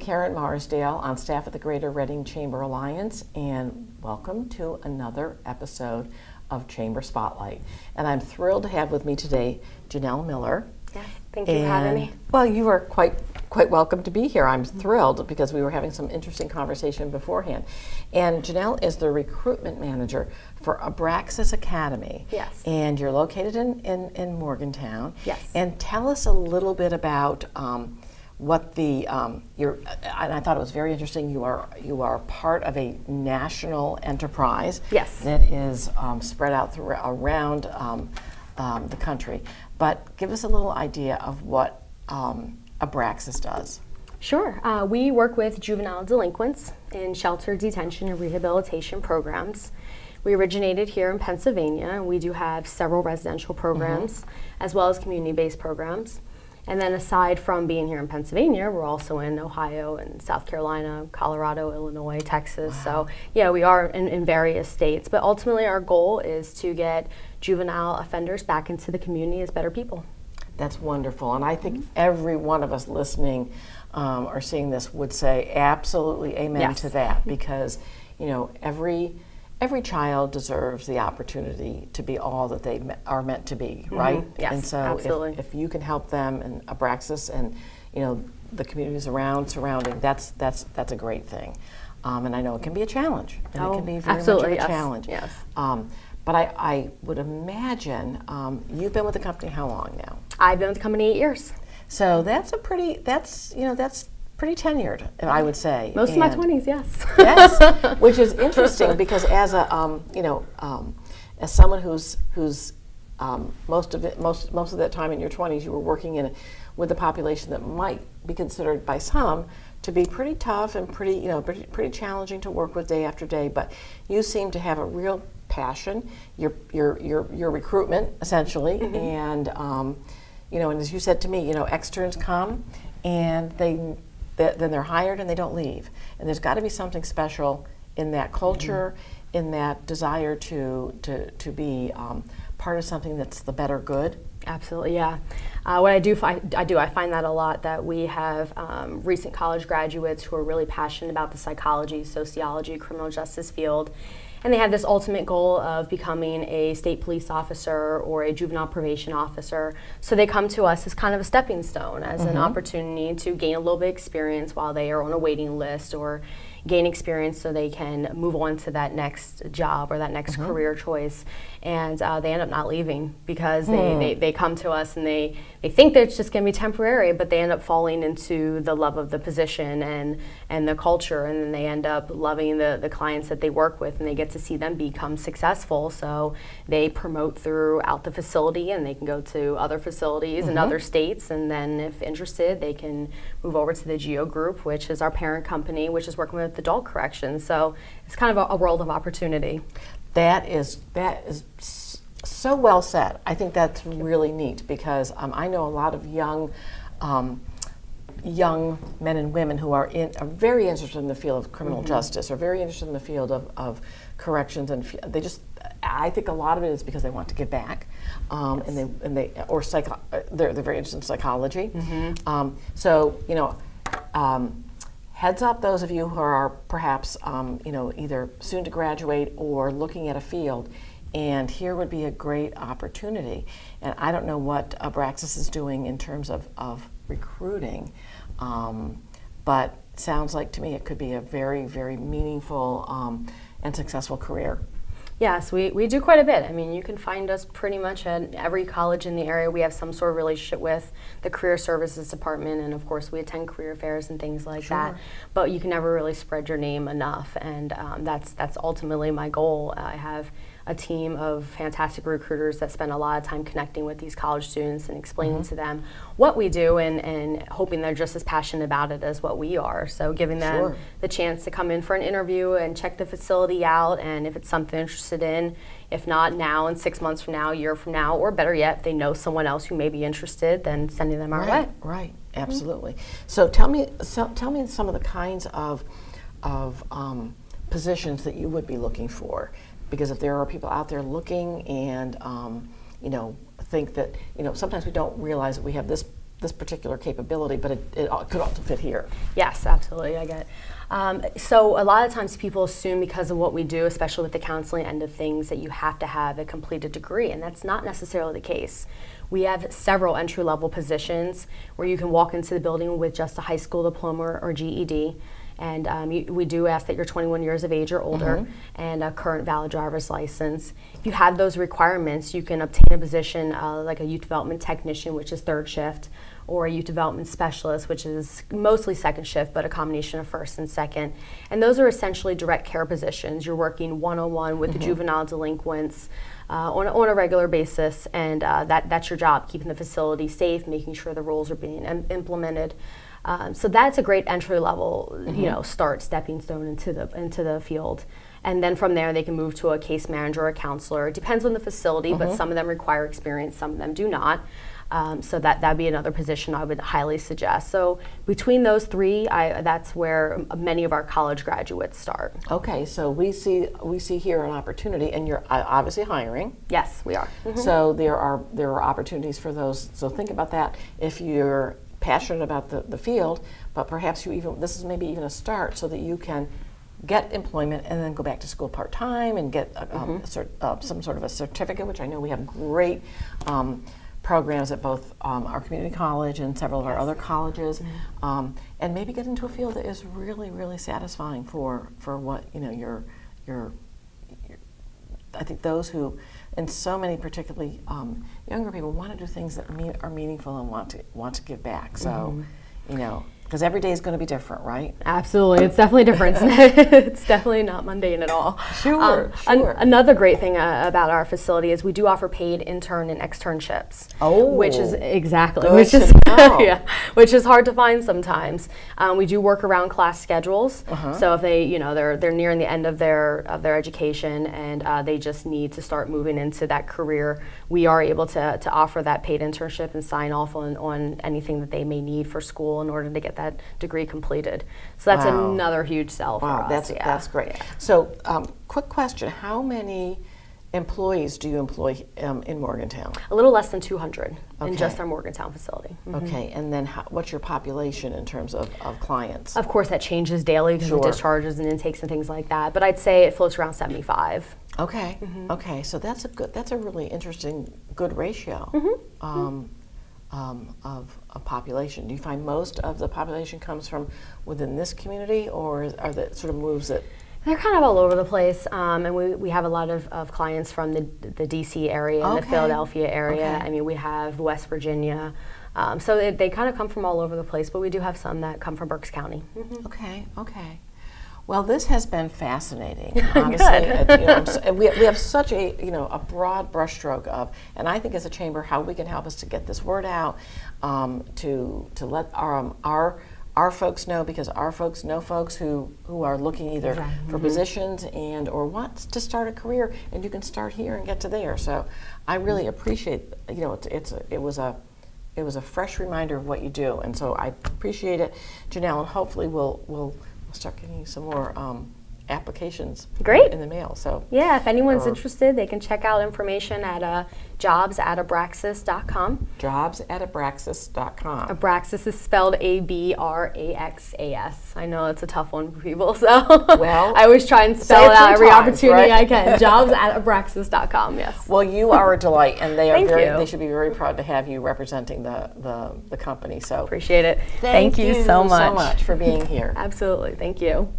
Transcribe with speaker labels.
Speaker 1: Karen Marsdale on staff at the Greater Reading Chamber Alliance, and welcome to another episode of Chamber Spotlight. And I'm thrilled to have with me today Ginelle Miller.
Speaker 2: Yes, thank you for having me.
Speaker 1: Well, you are quite welcome to be here. I'm thrilled because we were having some interesting conversation beforehand. And Ginelle is the recruitment manager for Abraxas Academy.
Speaker 2: Yes.
Speaker 1: And you're located in Morgantown.
Speaker 2: Yes.
Speaker 1: And tell us a little bit about what the and I thought it was very interesting. You are part of a national enterprise.
Speaker 2: Yes.
Speaker 1: That is spread out around the country. But give us a little idea of what Abraxas does.
Speaker 2: Sure. We work with juvenile delinquents in shelter, detention, and rehabilitation programs. We originated here in Pennsylvania, and we do have several residential programs as well as community-based programs. And then aside from being here in Pennsylvania, we're also in Ohio and South Carolina, Colorado, Illinois, Texas.
Speaker 1: Wow.
Speaker 2: So yeah, we are in various states. But ultimately our goal is to get juvenile offenders back into the community as better people.
Speaker 1: That's wonderful. And I think every one of us listening or seeing this would say absolutely amen to that, because every child deserves the opportunity to be all that they are meant to be, right?
Speaker 2: Yes,
Speaker 1: and so
Speaker 2: absolutely.
Speaker 1: if you can help them and Abraxas and the communities surrounding, that's a great thing. And I know it can be a challenge. And it can be very much of a challenge.
Speaker 2: Yes.
Speaker 1: But I would imagine you've been with the company how long now?
Speaker 2: I've been with the company 8 years.
Speaker 1: So that's pretty tenured, I would say.
Speaker 2: Most of my 20s, yes.
Speaker 1: Yes, which is interesting because as a as someone who's most of that time in your 20s, you were working with a population that might be considered by some to be pretty tough and pretty challenging to work with day after day. But you seem to have a real passion, your recruitment essentially, and and as you said to me, externs come and then they're hired and they don't leave. And there's got to be something special in that culture, in that desire to be part of something that's the better good.
Speaker 2: Absolutely, yeah. What I find that a lot, that we have recent college graduates who are really passionate about the psychology, sociology, criminal justice field. And they have this ultimate goal of becoming a state police officer or a juvenile probation officer. So they come to us as kind of a stepping stone, as an opportunity to gain a little bit of experience while they are on a waiting list, or gain experience so they can move on to that next job or that next career choice. And they end up not leaving because they come to us and they think that it's just going to be temporary, but they end up falling into the love of the position and the culture, and then they end up loving the clients that they work with, and they get to see them become successful. So they promote throughout the facility, and they can go to other facilities in other states, and then if interested, they can move over to the GEO Group, which is our parent company, which is working with adult corrections. So it's kind of a world of opportunity.
Speaker 1: That is so well said. I think that's really neat because I know a lot of young men and women who are very interested in the field of criminal justice, or very interested in the field of corrections, and I think a lot of it is because they want to give back, and they're very interested in psychology. Heads up, those of you who are perhaps either soon to graduate or looking at a field, and here would be a great opportunity. And I don't know what Abraxas is doing in terms of recruiting, but it sounds like to me it could be a very, very meaningful and successful career.
Speaker 2: Yes, we do quite a bit. I mean, you can find us pretty much at every college in the area. We have some sort of relationship with the Career Services Department, and of course we attend career fairs and things like that. But you can never really spread your name enough, and that's ultimately my goal. I have a team of fantastic recruiters that spend a lot of time connecting with these college students and explaining to them what we do, and hoping they're just as passionate about it as what we are. So giving them the chance to come in for an interview and check the facility out, and if it's something they're interested in, if not now, and 6 months from now, a year from now, or better yet, if they know someone else who may be interested, then sending them our way.
Speaker 1: Right, absolutely. So tell me some of the kinds of positions that you would be looking for. Because if there are people out there looking and think that sometimes we don't realize that we have this this particular capability, but it could also fit here.
Speaker 2: Yes, absolutely, I get it. So a lot of times people assume because of what we do, especially with the counseling end of things, that you have to have a completed degree, and that's not necessarily the case. We have several entry-level positions where you can walk into the building with just a high school diploma or GED, and we do ask that you're 21 years of age or older and a current valid driver's license. If you have those requirements, you can obtain a position like a youth development technician, which is third shift, or a youth development specialist, which is mostly second shift, but a combination of first and second. And those are essentially direct care positions. You're working one-on-one with the juvenile delinquents on a regular basis, and that's your job, keeping the facility safe, making sure the rules are being implemented. So that's a great entry level, stepping stone into the field. And then from there, they can move to a case manager or a counselor. It depends on the facility, but some of them require experience, some of them do not. So that'd be another position I would highly suggest. So between those three, that's where many of our college graduates start.
Speaker 1: Okay, so we see here an opportunity, and you're obviously hiring.
Speaker 2: Yes, we are.
Speaker 1: So there are opportunities for those. So think about that. If you're passionate about the field, but perhaps this is maybe even a start so that you can get employment and then go back to school part-time and get some sort of a certificate, which I know we have great programs at both our community college and several of our other colleges, and maybe get into a field that is really, really satisfying for what your I think those who, and so many particularly younger people, want to do things that are meaningful and want to give back. So, because every day is going to be different, right?
Speaker 2: Absolutely, it's definitely different. It's definitely not mundane at all.
Speaker 1: Sure.
Speaker 2: Another great thing about our facility is we do offer paid intern and externships.
Speaker 1: Oh,
Speaker 2: which is which is hard to find sometimes. We do work around class schedules. So if they, they're nearing the end of their education and they just need to start moving into that career, we are able to offer that paid internship and sign off on anything that they may need for school in order to get that degree completed. So that's another huge sell for us.
Speaker 1: That's great. Yeah. So quick question, how many employees do you employ in Morgantown?
Speaker 2: A little less than 200 in just our Morgantown facility.
Speaker 1: Okay, and then what's your population in terms of clients?
Speaker 2: Of course, that changes daily because of discharges and intakes and things like that, but I'd say it floats around 75.
Speaker 1: Okay, okay, so that's a really interesting, good ratio of population. Do you find most of the population comes from within this community, or are there sort of moves that?
Speaker 2: They're kind of all over the place, and we have a lot of clients from the DC area and the Philadelphia area. I mean, we have West Virginia, so they kind of come from all over the place, but we do have some that come from Berks County.
Speaker 1: Okay. Well, this has been fascinating. Honestly, we have such a broad brushstroke of, and I think as a chamber, how we can help us to get this word out, to let our folks know, because our folks know folks who are looking either for positions and or want to start a career, and you can start here and get to there. So I really appreciate, it was a fresh reminder of what you do, and so I appreciate it, Ginelle, and hopefully we'll start getting you some more applications in the mail. So
Speaker 2: yeah, if anyone's interested, they can check out information at jobs@abraxas.com.
Speaker 1: Jobs@abraxas.com.
Speaker 2: Abraxas is spelled ABRAXAS. I know it's a tough one for people, so
Speaker 1: well,
Speaker 2: I always try and spell it out every opportunity I can. Jobs@abraxas.com. Yes.
Speaker 1: Well, you are a delight, and they are
Speaker 2: they
Speaker 1: should be very proud to have you representing the company. So
Speaker 2: appreciate it.
Speaker 1: Thank
Speaker 2: you so much
Speaker 1: for being here.
Speaker 2: Absolutely. Thank you.